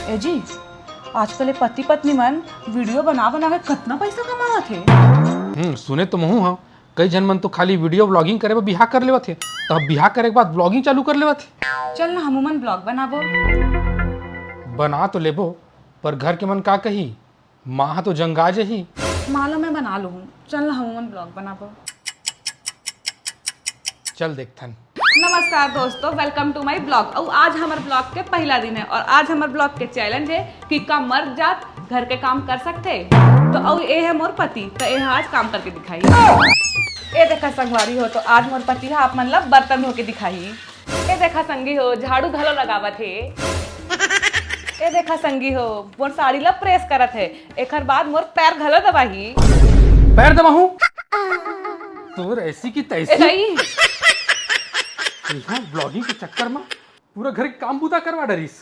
ए जी, आजकल पति पत्नी मन वीडियो बना बना के कितना पैसा कमावत थे। सुने तो महू हाँ, कई जन मन तो खाली वीडियो ब्लॉगिंग करे बिहार कर लेवत थे, तो अब बिहार करे के बाद ब्लॉगिंग चालू कर लेवत थे। चल ना हम मन ब्लॉग बनाबो। बना तो लेबो, पर घर के मन का कही, माँ तो जंगा जही। मालो मैं बना लूँ, चल ना हम मन ब्लॉग बनाबो। चल देखथन। नमस्कार दोस्तों, वेलकम टू माय ब्लॉग। और आज हमारे ब्लॉग के पहला दिन है और आज हमारे ब्लॉग के चैलेंज है कि का मर्द जात घर के काम कर सकते। तो और ये है मोर पति, तो ये आज काम करके दिखाई। ये देखा संगवारी हो, तो आज मोर पति है आप मतलब बर्तन धो के दिखाई। ये देखा संगी हो, झाड़ू घलो लगावत है। ये देखा संगी हो, मोर साड़ी ला प्रेस करत है। एकर बाद मोर पैर घलो दबाही। पैर दबाहूं तो ऐसी की तैसी ब्लॉगिंग के चक्कर में पूरा घर के काम बूता करवा डरीस।